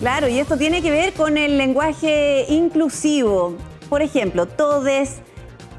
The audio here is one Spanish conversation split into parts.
Claro, y esto tiene que ver con el lenguaje inclusivo. Por ejemplo, todes,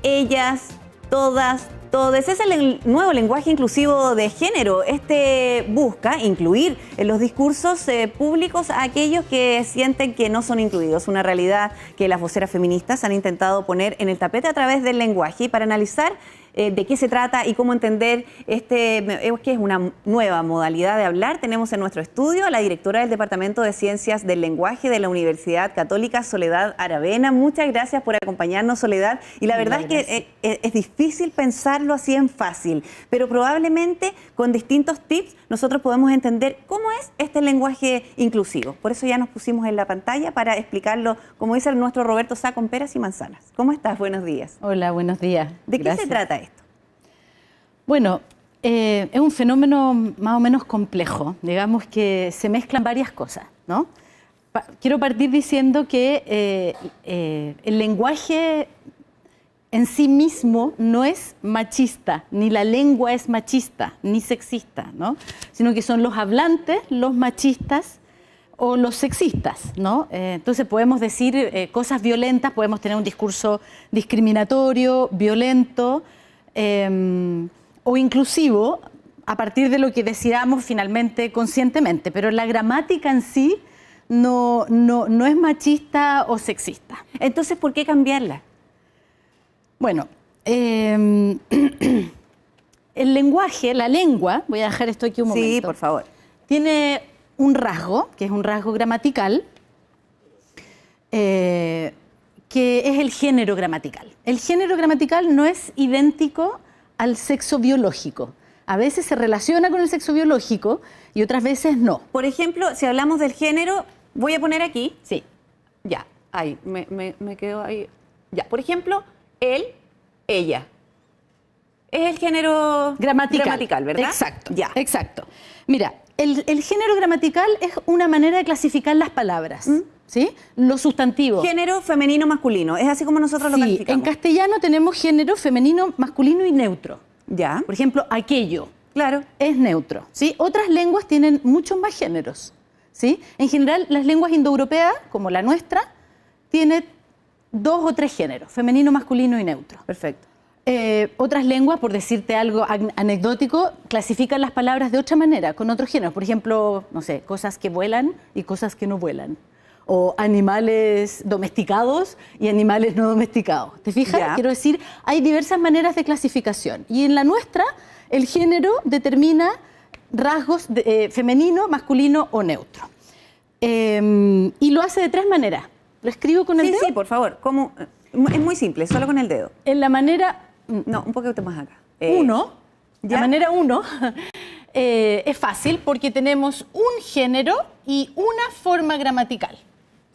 ellas, todas, todes. Es el nuevo lenguaje inclusivo de género. Este busca incluir en los discursos públicos a aquellos que sienten que no son incluidos. Una realidad que las voceras feministas han intentado poner en el tapete a través del lenguaje. Y para analizar de qué se trata y cómo entender que es una nueva modalidad de hablar, tenemos en nuestro estudio a la directora del Departamento de Ciencias del Lenguaje de la Universidad Católica, Soledad Aravena. Muchas gracias por acompañarnos, Soledad. Y la verdad es que es difícil pensarlo así en fácil, pero probablemente con distintos tips nosotros podemos entender cómo es este lenguaje inclusivo. Por eso ya nos pusimos en la pantalla para explicarlo, como dice nuestro Roberto Sá, con peras y manzanas. ¿Cómo estás? Buenos días. Hola, buenos días. ¿De qué se trata esto? Bueno, es un fenómeno más o menos complejo. Digamos que se mezclan varias cosas, ¿no? Quiero partir diciendo que el lenguaje en sí mismo no es machista, ni la lengua es machista, ni sexista, ¿no? Sino que son los hablantes, los machistas o los sexistas, ¿no? Entonces podemos decir cosas violentas, podemos tener un discurso discriminatorio, violento o inclusivo a partir de lo que decidamos finalmente conscientemente, pero la gramática en sí no es machista o sexista. Entonces, ¿por qué cambiarla? Bueno, el lenguaje, la lengua, voy a dejar esto aquí un momento. Sí, por favor. Tiene un rasgo, que es un rasgo gramatical, que es el género gramatical. El género gramatical no es idéntico al sexo biológico. A veces se relaciona con el sexo biológico y otras veces no. Por ejemplo, si hablamos del género, voy a poner aquí. Sí. Ya, ahí, me quedo ahí. Ya, por ejemplo, él, ella. Es el género gramatical, ¿verdad? Exacto, ya. Exacto. Mira, el género gramatical es una manera de clasificar las palabras, ¿sí? Los sustantivos. Género femenino, masculino. Es así como nosotros lo calificamos. En castellano tenemos género femenino, masculino y neutro. Ya. Por ejemplo, aquello. Claro. Es neutro, ¿sí? Otras lenguas tienen muchos más géneros, ¿sí? En general, las lenguas indoeuropeas, como la nuestra, tienen 2 o 3 géneros, femenino, masculino y neutro. Perfecto. Otras lenguas, por decirte algo anecdótico, clasifican las palabras de otra manera, con otros géneros. Por ejemplo, no sé, cosas que vuelan y cosas que no vuelan. O animales domesticados y animales no domesticados. ¿Te fijas? Ya. Quiero decir, hay diversas maneras de clasificación. Y en la nuestra, el género determina rasgos femenino, masculino o neutro. Y lo hace de 3 maneras. ¿Lo escribo con el dedo? Sí, por favor. ¿Cómo? Es muy simple, solo con el dedo. En la manera... No, un poquito más acá. 1, ¿ya? la manera 1, es fácil porque tenemos un género y una forma gramatical.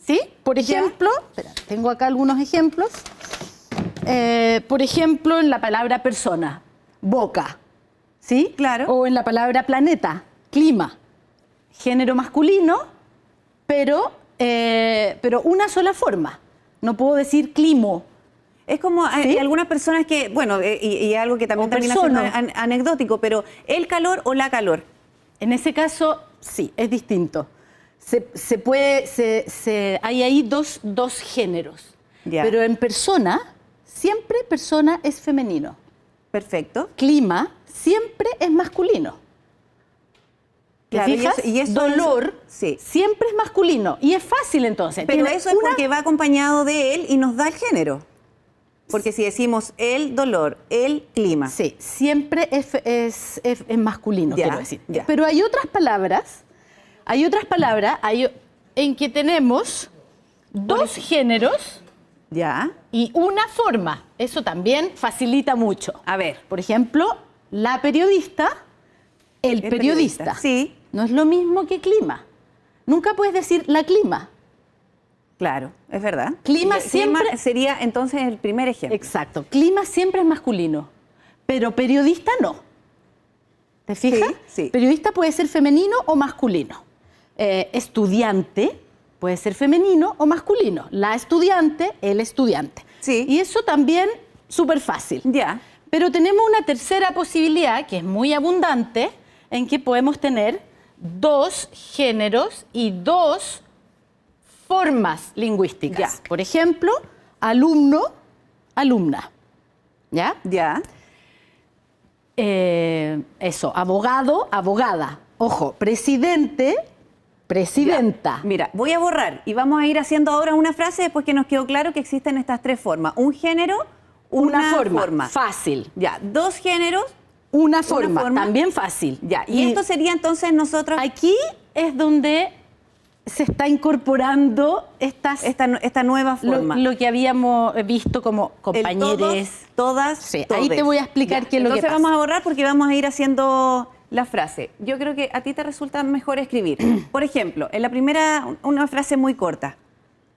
¿Sí? Por ejemplo, espera, tengo acá algunos ejemplos. Por ejemplo, en la palabra persona, boca. ¿Sí? Claro. O en la palabra planeta, clima. Género masculino, pero una sola forma. No puedo decir climo. Es como hay algunas personas que, bueno, y algo que también termina siendo anecdótico, pero el calor o la calor. En ese caso, sí, es distinto. Hay ahí dos géneros. Ya. Pero en persona, siempre persona es femenino. Perfecto. Clima siempre es masculino. ¿Te Claro, fijas? y eso dolor sí. siempre es masculino. Y es fácil entonces. Pero Tiene eso es porque va acompañado de él y nos da el género. Porque si decimos el dolor, el clima. Sí, siempre es masculino, Ya, quiero decir. ya. Pero hay otras palabras en que tenemos 2 géneros Ya. y una forma. Eso también facilita mucho. A ver. Por ejemplo, la periodista, el periodista. Sí. No es lo mismo que clima. Nunca puedes decir la clima. Claro, es verdad. Clima siempre... Clima sería entonces el primer ejemplo. Exacto. Clima siempre es masculino, pero periodista no. ¿Te fijas? Sí, sí. Periodista puede ser femenino o masculino. Estudiante puede ser femenino o masculino. La estudiante, el estudiante. Sí. Y eso también súper fácil. Ya. Pero tenemos una tercera posibilidad, que es muy abundante, en que podemos tener dos géneros y dos formas lingüísticas. Ya. Por ejemplo, alumno, alumna. ¿Ya? Ya. Eso, abogado, abogada. Ojo, presidente, presidenta. Ya. Mira, voy a borrar y vamos a ir haciendo ahora una frase después que nos quedó claro que existen estas tres formas. Un género, una forma. Fácil. Ya, dos géneros, Una forma, forma. También fácil. ya. Y esto sería entonces nosotros Aquí es donde se está incorporando esta nueva forma. lo que habíamos visto como El compañeres. todos, todas, Sí, todes. ahí te voy a explicar Ya, qué es lo que entonces pasa. vamos a borrar porque vamos a ir haciendo la frase. Yo creo que a ti te resulta mejor escribir. Por ejemplo, en la primera, una frase muy corta.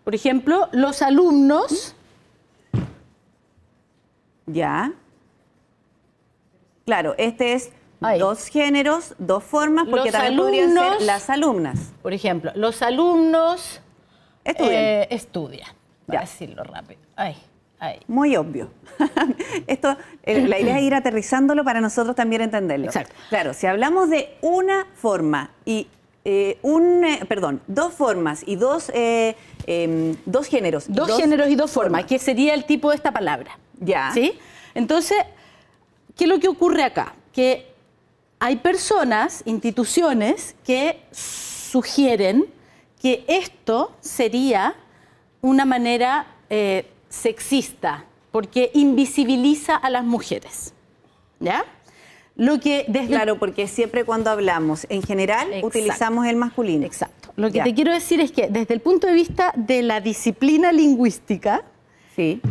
Por ejemplo, los alumnos. Ya. Claro, este es Ahí. dos géneros, dos formas, porque Los también podrían ser alumnos- las alumnas. Por ejemplo, los alumnos Estudian. estudian. Voy Ya. a decirlo rápido. Ahí. Muy obvio. Esto, la idea es ir aterrizándolo para nosotros también entenderlo. Exacto. Claro, si hablamos de una forma y dos formas y dos géneros. Dos géneros y dos formas, que sería el tipo de esta palabra. Ya. ¿Sí? Entonces, ¿qué es lo que ocurre acá? Que hay personas, instituciones, que sugieren que esto sería una manera sexista, porque invisibiliza a las mujeres. ¿Ya? Lo que desde Claro, porque siempre cuando hablamos en general Exacto. utilizamos el masculino. Exacto. Lo que Ya. te quiero decir es que desde el punto de vista de la disciplina lingüística, Sí.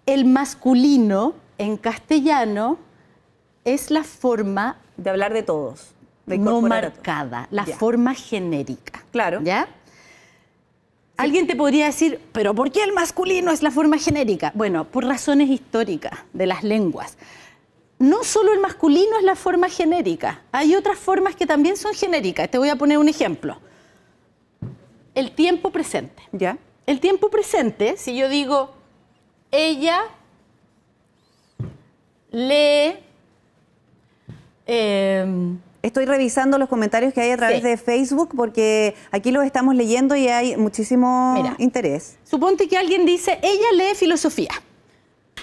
el masculino en castellano es la forma De hablar de todos. De no incorporar a todos. marcada, la Ya. forma genérica. Claro. ¿Ya? Alguien te podría decir, ¿pero por qué el masculino es la forma genérica? Bueno, por razones históricas de las lenguas. No solo el masculino es la forma genérica, hay otras formas que también son genéricas. Te voy a poner un ejemplo. El tiempo presente. Ya. El tiempo presente, si yo digo, ella lee... Estoy revisando los comentarios que hay a través Sí. de Facebook porque aquí los estamos leyendo y hay muchísimo Mira. interés. suponte que alguien dice, ella lee filosofía.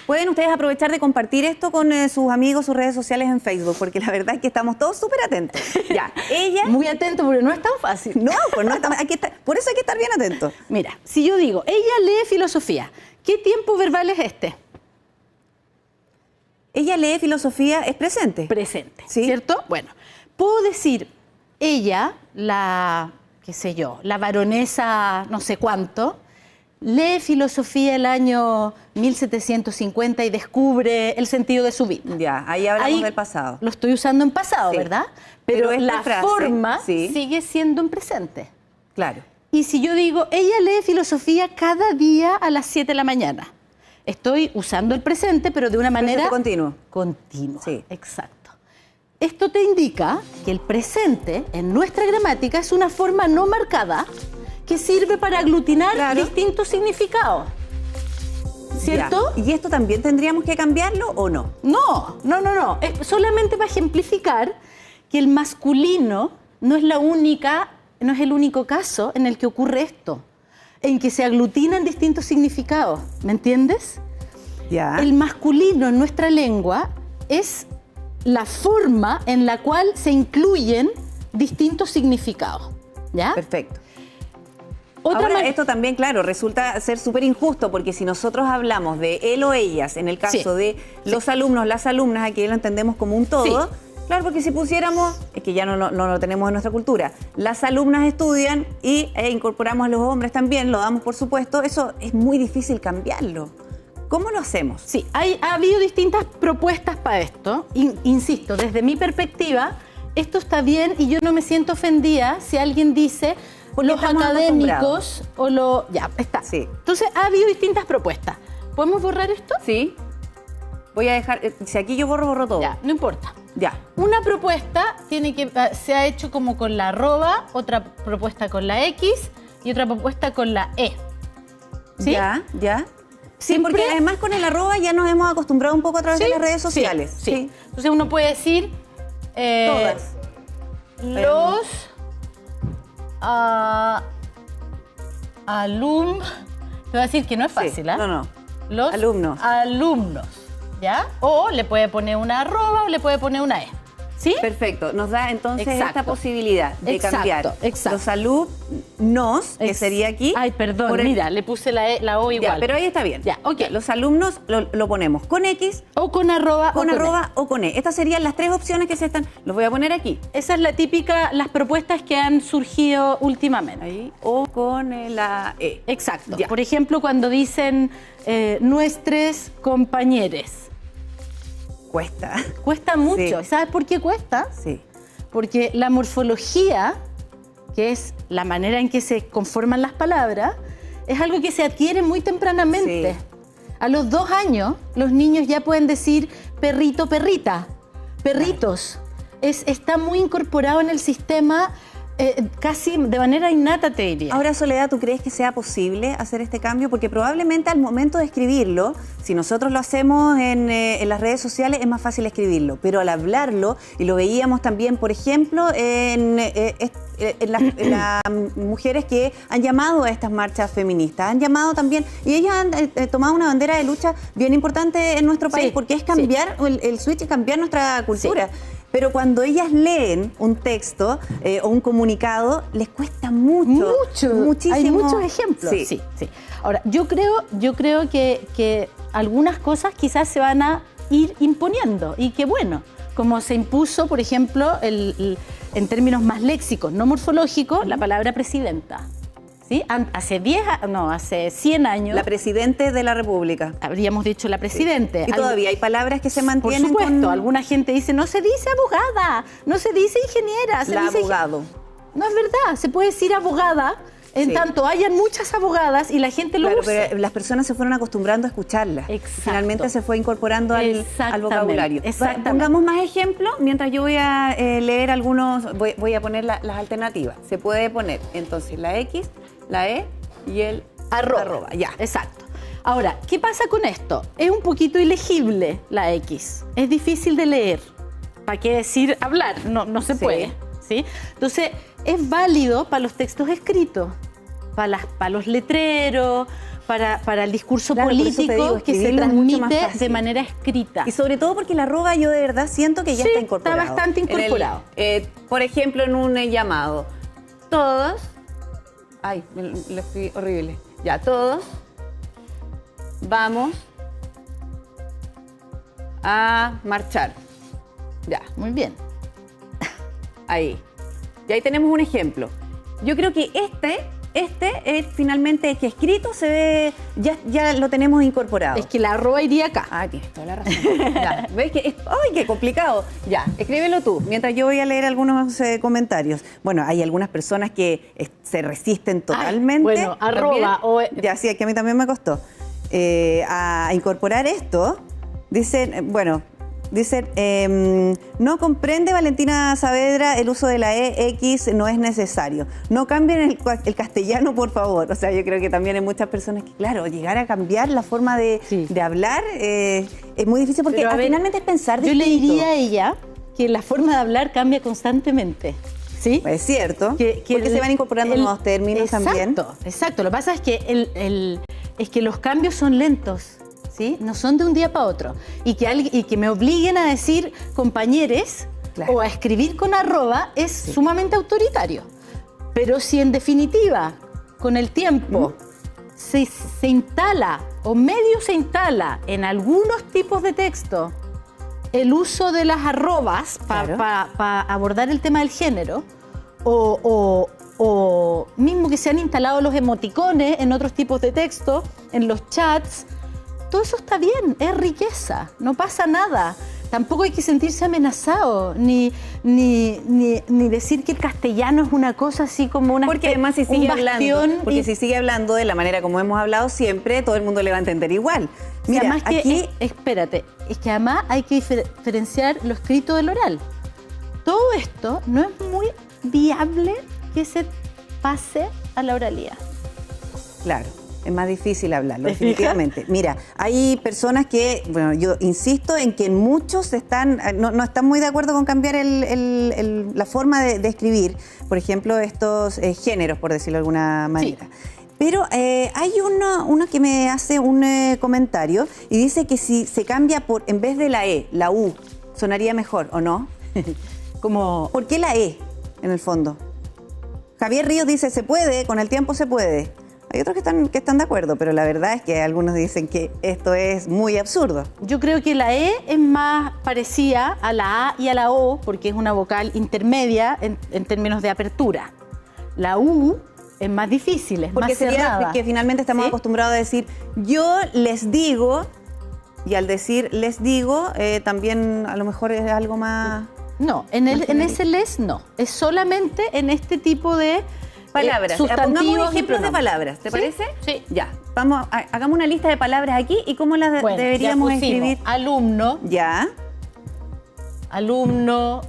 Pueden ustedes aprovechar de compartir esto con sus amigos, sus redes sociales en Facebook, porque la verdad es que estamos todos súper atentos. Ya, ella... Muy atento porque no es tan fácil. No, pues no estamos, por eso hay que estar bien atentos. Mira, si yo digo, ella lee filosofía, ¿qué tiempo verbal es este? Ella lee filosofía, es presente. Presente, Sí. ¿cierto? Bueno, puedo decir, ella, la, qué sé yo, la baronesa no sé cuánto, lee filosofía el año 1750 y descubre el sentido de su vida. Ya, ahí hablamos del pasado. Lo estoy usando en pasado, Sí. ¿verdad? Pero Pero esta la frase, forma sí. sigue siendo en presente. Claro. Y si yo digo, ella lee filosofía cada día a las 7 de la mañana, estoy usando el presente, pero de una manera... continuo. Continua, Sí. exacto. Esto te indica que el presente, en nuestra gramática, es una forma no marcada que sirve para aglutinar Claro. distintos significados. ¿Cierto? Ya. ¿Y esto también tendríamos que cambiarlo o no? No. Es solamente para ejemplificar que el masculino no es no es el único caso en el que ocurre esto, en que se aglutinan distintos significados. ¿Me entiendes? Ya. El masculino en nuestra lengua es la forma en la cual se incluyen distintos significados. ¿Ya? Perfecto. Otra Ahora, man- esto también, claro, resulta ser súper injusto porque si nosotros hablamos de él o ellas, en el caso Sí. de los alumnos, las alumnas, aquí lo entendemos como un todo. Sí. Claro, porque si pusiéramos, es que ya no lo tenemos en nuestra cultura, las alumnas estudian y incorporamos a los hombres también, lo damos por supuesto, eso es muy difícil cambiarlo. ¿Cómo lo hacemos? Sí, ha habido distintas propuestas para esto. Insisto, desde mi perspectiva, esto está bien y yo no me siento ofendida si alguien dice Porque los estamos académicos o lo... Ya, está. Sí. Entonces, ha habido distintas propuestas. ¿Podemos borrar esto? Sí. Voy a dejar, si aquí yo borro todo. Ya, no importa. Ya. Una propuesta se ha hecho como con la arroba, otra propuesta con la X y otra propuesta con la E. ¿Sí? Ya, ya. Sí, Siempre- porque además con el arroba ya nos hemos acostumbrado un poco a través de ¿Sí? las redes Sí, sociales. sí. Entonces uno puede decir... Todas. Los Te voy a decir que no es fácil, Sí, ¿ah? no. Los alumnos, ¿ya? O le puede poner una arroba o le puede poner una E. ¿Sí? Perfecto, nos da entonces Exacto. esta posibilidad de cambiar Exacto. los alumnos, que sería aquí. Ay, perdón, por el- mira, le puse la O igual. Ya, pero ahí está bien. Ya, ok. Ya, los alumnos lo ponemos con X, O con arroba con o con arroba o con E. Estas serían las tres opciones que se están. Los voy a poner aquí. Esa es la típica, las propuestas que han surgido últimamente. Ahí. O con la E. Exacto. Ya. Por ejemplo, cuando dicen nuestros compañeros. Cuesta. Cuesta mucho. Sí. ¿Sabes por qué cuesta? Sí. Porque la morfología, que es la manera en que se conforman las palabras, es algo que se adquiere muy tempranamente. Sí. A los 2 años, los niños ya pueden decir perrito, perrita, perritos. Está muy incorporado en el sistema casi de manera innata, te diría. Ahora, Soledad, ¿tú crees que sea posible hacer este cambio? Porque probablemente al momento de escribirlo, si nosotros lo hacemos en las redes sociales, es más fácil escribirlo. Pero al hablarlo, y lo veíamos también, por ejemplo, en las mujeres que han llamado a estas marchas feministas, han llamado también, y ellas han tomado una bandera de lucha bien importante en nuestro país, Sí, porque es cambiar el switch y cambiar nuestra cultura. Sí. Pero cuando ellas leen un texto o un comunicado, les cuesta mucho. Muchísimo. Hay muchos ejemplos. Sí. Sí. Ahora, yo creo que algunas cosas quizás se van a ir imponiendo y que bueno, como se impuso, por ejemplo, en términos más léxicos, no morfológicos, la palabra presidenta. ¿Sí? Hace 100 años. La Presidente de la República. Habríamos dicho la Presidente. Y todavía hay palabras que se mantienen. Por supuesto, con alguna gente dice, no se dice abogada, no se dice ingeniera, se la dice abogado. No es verdad, se puede decir abogada, en Sí. tanto hayan muchas abogadas y la gente lo Claro, use. pero las personas se fueron acostumbrando a escucharlas. Exacto. Finalmente se fue incorporando al Exactamente, vocabulario. exactamente. Pongamos más ejemplos mientras yo voy a leer algunos, voy a poner las alternativas. Se puede poner entonces la X, la E y el arroba. Ya. Exacto. Ahora, ¿qué pasa con esto? Es un poquito ilegible la X. Es difícil de leer. ¿Para qué decir hablar? No se Sí. puede. ¿Sí? Entonces, es válido para los textos escritos, para los letreros, para el discurso Claro, por eso te político digo, que se escribirlo es mucho más transmite fácil. de manera escrita. Y sobre todo porque la arroba yo de verdad siento que ya Sí, está incorporado. está bastante incorporado. Por ejemplo, en un llamado. Todos. Ay, lo escribí horrible. Ya, todos vamos a marchar. Ya, Muy bien. ahí. Y ahí tenemos un ejemplo. Yo creo que este es finalmente que escrito se ve, ya lo tenemos incorporado. Es que la arroba iría acá. Ah, tienes toda la razón. Ya, ¿ves que ¡ay, qué complicado! Ya, escríbelo tú, mientras yo voy a leer algunos comentarios. Bueno, hay algunas personas que se resisten totalmente. bueno, arroba también. o... Ya, sí, que a mí también me costó. A incorporar esto, dicen, no comprende Valentina Saavedra el uso de la EX, no es necesario. No cambien el castellano, por favor. O sea, yo creo que también hay muchas personas que, claro, llegar a cambiar la forma de hablar es muy difícil porque Pero, a ver, finalmente es pensar Yo distinto. le diría a ella que la forma de hablar cambia constantemente. ¿Sí? Es cierto, porque se van incorporando nuevos términos también. Exacto. Lo que pasa es que, es que los cambios son lentos. ¿Sí? No son de un día para otro. Y que me obliguen a decir compañeres Claro. o a escribir con arroba es sumamente autoritario. Pero si en definitiva, con el tiempo, se instala o medio se instala en algunos tipos de texto el uso de las arrobas para abordar el tema del género, o mismo que se han instalado los emoticones en otros tipos de texto, en los chats, todo eso está bien, es riqueza, no pasa nada. Tampoco hay que sentirse amenazado, ni decir que el castellano es una cosa así como una Porque además si sigue si sigue hablando de la manera como hemos hablado siempre, todo el mundo le va a entender igual. Mira, además que aquí espérate, es que además hay que diferenciar lo escrito del oral. Todo esto no es muy viable que se pase a la oralidad. claro. Es más difícil hablarlo, definitivamente. Mira, hay personas que, bueno, yo insisto en que muchos no están muy de acuerdo con cambiar la forma de escribir, por ejemplo, estos géneros, por decirlo de alguna manera. Sí. Pero hay uno que me hace un comentario y dice que si se cambia en vez de la E, la U, sonaría mejor, ¿o no? ¿Por qué la E, en el fondo? Javier Ríos dice, se puede, con el tiempo se puede. Hay otros que están de acuerdo, pero la verdad es que algunos dicen que esto es muy absurdo. Yo creo que la E es más parecida a la A y a la O, porque es una vocal intermedia en términos de apertura. La U es más difícil, es porque más cerrada. Porque finalmente estamos acostumbrados a decir, yo les digo, y al decir les digo, también a lo mejor es algo más... No, en ese les no, es solamente en este tipo de... palabras. Pongamos ejemplos de palabras, ¿te parece? Sí. Ya. Hagamos una lista de palabras aquí y cómo las deberíamos escribir. Alumno. Ya. Alumno.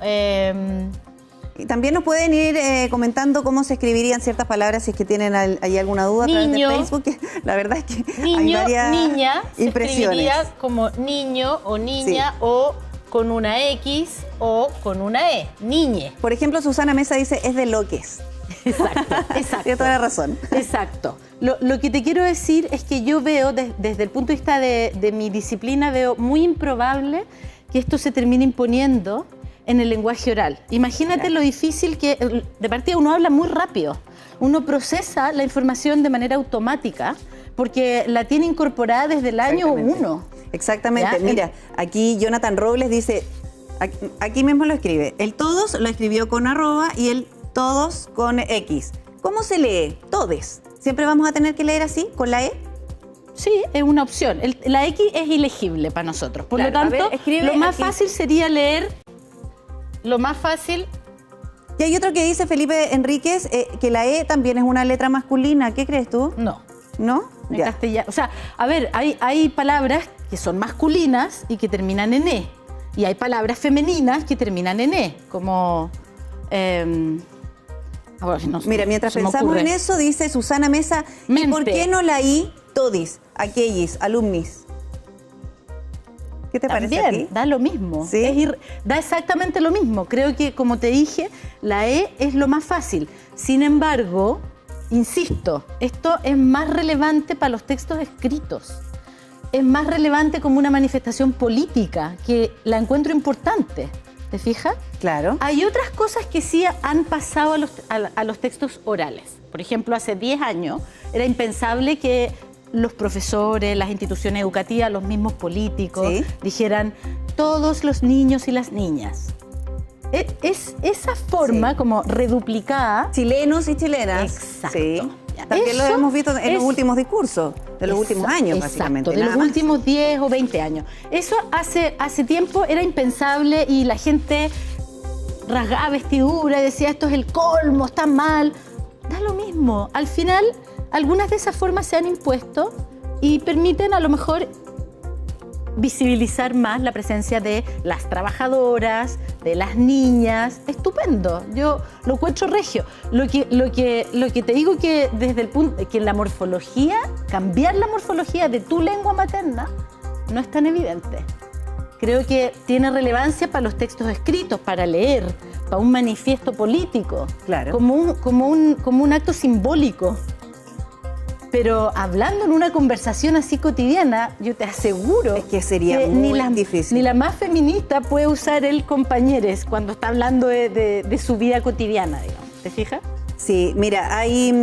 Y también nos pueden ir comentando cómo se escribirían ciertas palabras si es que tienen ahí alguna duda niño, a través de Facebook. La verdad es que niño, hay varias niña, impresiones. Se escribiría como niño o niña o con una X o con una E. Niñe. Por ejemplo, Susana Mesa dice, es de loques. Exacto. Tiene toda la razón. Exacto. Lo que te quiero decir es que yo veo, desde el punto de vista de mi disciplina, veo muy improbable que esto se termine imponiendo en el lenguaje oral. Imagínate lo difícil que, de partida, uno habla muy rápido. Uno procesa la información de manera automática porque la tiene incorporada desde el año 1. Exactamente. ¿Ya? Mira, aquí Jonathan Robles dice, aquí mismo lo escribe, el todos lo escribió con arroba y el todos con X. ¿Cómo se lee? Todes. ¿Siempre vamos a tener que leer así, con la E? Sí, es una opción. La X es ilegible para nosotros. Por lo tanto, lo más fácil sería leer... Lo más fácil... Y hay otro que dice, Felipe Enríquez, que la E también es una letra masculina. ¿Qué crees tú? No. ¿No? En castellano. O sea, a ver, hay palabras que son masculinas y que terminan en E. Y hay palabras femeninas que terminan en E, como... Mira, mientras pensamos en eso, dice Susana Mesa, ¿y por qué no la I, todis, aquellis, alumnis? ¿Qué te parece a ti? Da lo mismo. ¿Sí? Da exactamente lo mismo. Creo que, como te dije, la E es lo más fácil. Sin embargo, insisto, esto es más relevante para los textos escritos. Es más relevante como una manifestación política, que la encuentro importante. ¿Te fijas? Claro. Hay otras cosas que sí han pasado a los textos orales. Por ejemplo, hace 10 años era impensable que los profesores, las instituciones educativas, los mismos políticos dijeran todos los niños y las niñas. Es esa forma como reduplicada. Chilenos y chilenas. Exacto. Sí. También lo hemos visto en los últimos discursos, de los últimos años, básicamente. De los últimos 10 o 20 años. Eso hace tiempo era impensable y la gente rasgaba vestidura y decía esto es el colmo, está mal. Da lo mismo. Al final, algunas de esas formas se han impuesto y permiten a lo mejor visibilizar más la presencia de las trabajadoras, de las niñas. Estupendo, yo lo encuentro regio. Lo que te digo que desde el punto que en la morfología, cambiar la morfología de tu lengua materna no es tan evidente. Creo que tiene relevancia para los textos escritos, para leer, para un manifiesto político, claro, como un acto simbólico. Pero hablando en una conversación así cotidiana, yo te aseguro es que sería muy difícil. Ni la más feminista puede usar el compañeres cuando está hablando de su vida cotidiana, digamos. ¿Te fijas? Sí, mira, hay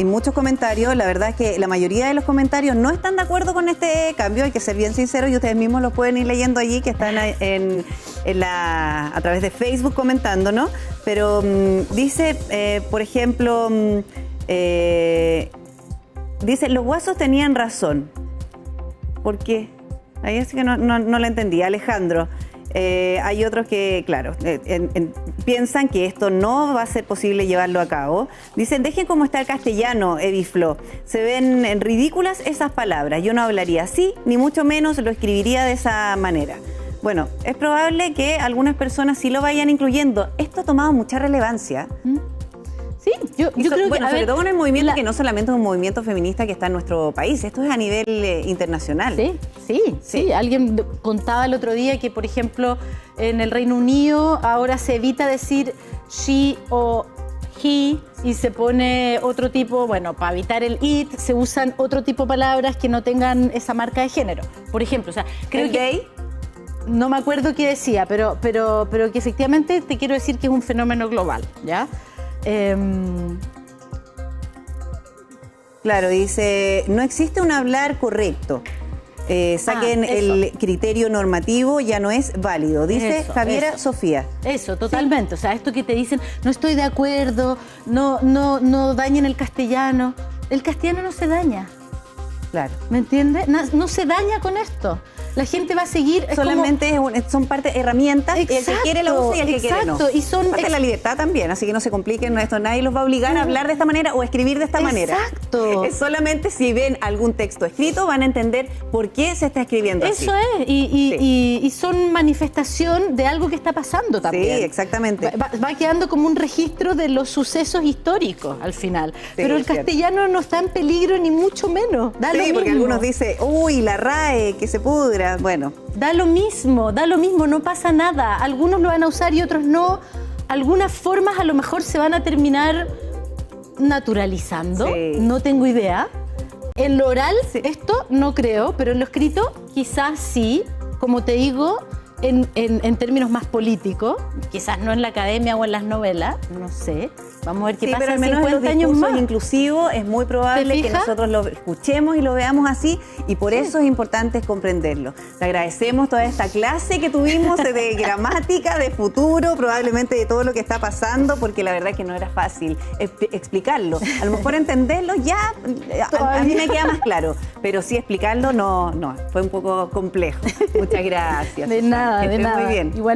muchos comentarios. La verdad es que la mayoría de los comentarios no están de acuerdo con este cambio, hay que ser bien sinceros, y ustedes mismos los pueden ir leyendo allí, que están a través de Facebook comentándonos. Pero dice, por ejemplo... dice, los guasos tenían razón. ¿Por qué? Ahí es que no la entendí. Alejandro, hay otros que, claro, piensan que esto no va a ser posible llevarlo a cabo. Dicen, dejen como está el castellano, Ediflo. Se ven ridículas esas palabras. Yo no hablaría así, ni mucho menos lo escribiría de esa manera. Bueno, es probable que algunas personas sí lo vayan incluyendo. Esto ha tomado mucha relevancia. Sí, Yo creo que, bueno, a sobre ver, todo con el movimiento que no solamente es un movimiento feminista que está en nuestro país, esto es a nivel internacional. Sí. Alguien contaba el otro día que, por ejemplo, en el Reino Unido ahora se evita decir she o he y se pone otro tipo, bueno, para evitar el it, se usan otro tipo de palabras que no tengan esa marca de género. Por ejemplo, o sea, creo que... gay? No me acuerdo qué decía, pero que efectivamente te quiero decir que es un fenómeno global, ¿ya? Claro, dice, no existe un hablar correcto. Saquen el criterio normativo, ya no es válido. Dice Eso, Javiera eso. Sofía. Eso, totalmente. O sea, esto que te dicen, no estoy de acuerdo, no dañen el castellano. El castellano no se daña. Claro. ¿Me entiendes? No se daña con esto. La gente va a seguir... Solamente son parte herramientas, y el que quiere la usa y el que quiere no. Y son parte de la libertad también, así que no se compliquen esto. Nadie los va a obligar a hablar de esta manera o a escribir de esta manera. Exacto. Es solamente si ven algún texto escrito van a entender por qué se está escribiendo así. Eso es, y son manifestación de algo que está pasando también. Sí, exactamente. Va quedando como un registro de los sucesos históricos al final. Pero el castellano no está en peligro ni mucho menos. Da lo mismo. Porque algunos dicen, uy, la RAE, que se pudra. Bueno. Da lo mismo, no pasa nada. Algunos lo van a usar y otros no. Algunas formas a lo mejor se van a terminar naturalizando. Sí. No tengo idea. En lo oral, esto no creo, pero en lo escrito quizás sí. Como te digo, en términos más políticos, quizás no en la academia o en las novelas, no sé. Vamos a ver qué pasa pero al menos 50 años más. Inclusivo es muy probable que nosotros lo escuchemos y lo veamos así, y por eso es importante comprenderlo. Te agradecemos toda esta clase que tuvimos de gramática, de futuro, probablemente de todo lo que está pasando, porque la verdad es que no era fácil explicarlo. A lo mejor entenderlo ya a mí me queda más claro, pero sí explicarlo no, fue un poco complejo. Muchas gracias. De nada, que de estés nada. Muy bien. Igual